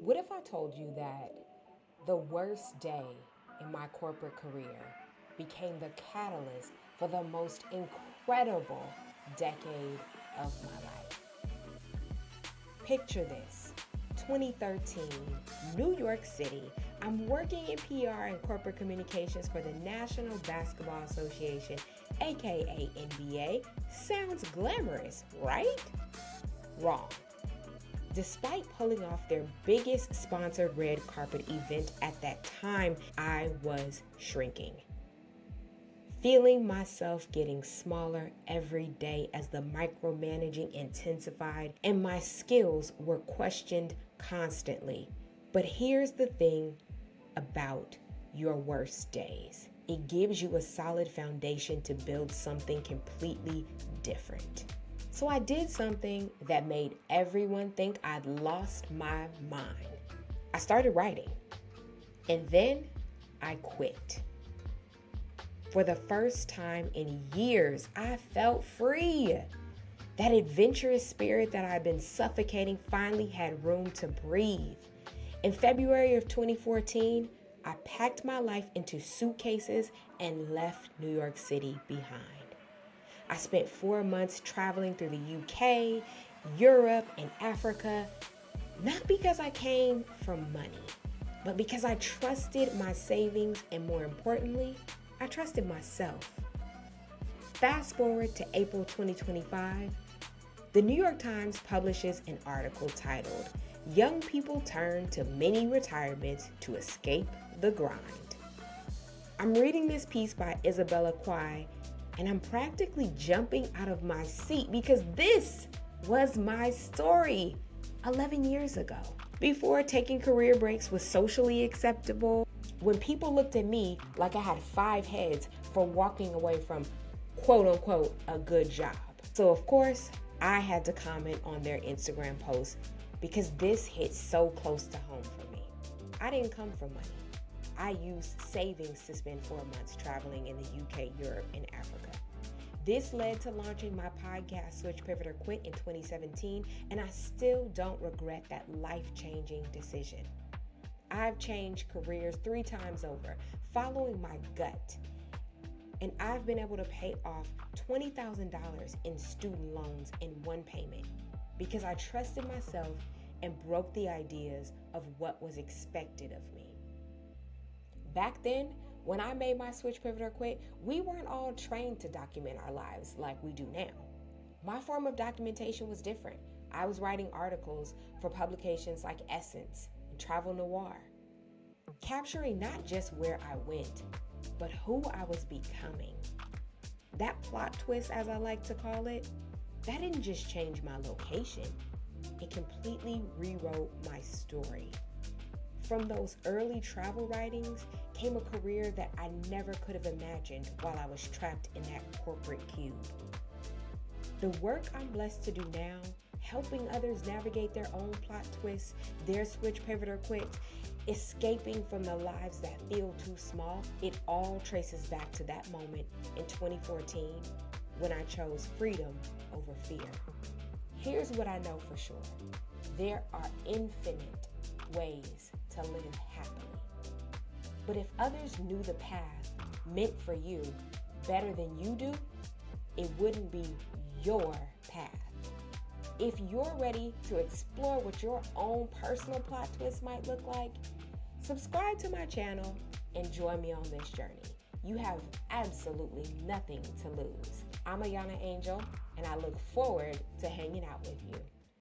What if I told you that the worst day in my corporate career became the catalyst for the most incredible decade of my life? Picture this, 2013, New York City. I'm working in PR and corporate communications for the National Basketball Association, aka NBA. Sounds glamorous, right? Wrong. Despite pulling off their biggest sponsored red carpet event at that time, I was shrinking. Feeling myself getting smaller every day as the micromanaging intensified and my skills were questioned constantly. But here's the thing about your worst days. It gives you a solid foundation to build something completely different. So I did something that made everyone think I'd lost my mind. I started writing, and then I quit. For the first time in years, I felt free. That adventurous spirit that I'd been suffocating finally had room to breathe. In February of 2014, I packed my life into suitcases and left New York City behind. I spent 4 months traveling through the UK, Europe, and Africa, not because I came from money, but because I trusted my savings and, more importantly, I trusted myself. Fast forward to April 2025, the New York Times publishes an article titled, "Young People Turn to Mini Retirements to Escape the Grind." I'm reading this piece by Isabella Quai, and I'm practically jumping out of my seat because this was my story 11 years ago. Before taking career breaks was socially acceptable, when people looked at me like I had 5 heads for walking away from quote unquote a good job. So of course, I had to comment on their Instagram post because this hit so close to home for me. I didn't come from money. I used savings to spend 4 months traveling in the UK, Europe, and Africa. This led to launching my podcast, Switch, Pivot, or Quit, in 2017, and I still don't regret that life-changing decision. I've changed careers 3 times over, following my gut, and I've been able to pay off $20,000 in student loans in one payment because I trusted myself and broke the ideas of what was expected of me. Back then, when I made my Switch, Pivot, or Quit, we weren't all trained to document our lives like we do now. My form of documentation was different. I was writing articles for publications like Essence and Travel Noir, capturing not just where I went, but who I was becoming. That plot twist, as I like to call it, that didn't just change my location. It completely rewrote my story. From those early travel writings came a career that I never could have imagined while I was trapped in that corporate cube. The work I'm blessed to do now, helping others navigate their own plot twists, their switch, pivot, or quit, escaping from the lives that feel too small, it all traces back to that moment in 2014 when I chose freedom over fear. Here's what I know for sure. There are infinite ways to live happily. But if others knew the path meant for you better than you do, it wouldn't be your path. If you're ready to explore what your own personal plot twist might look like, subscribe to my channel and join me on this journey. You have absolutely nothing to lose. I'm Ayana Angel, and I look forward to hanging out with you.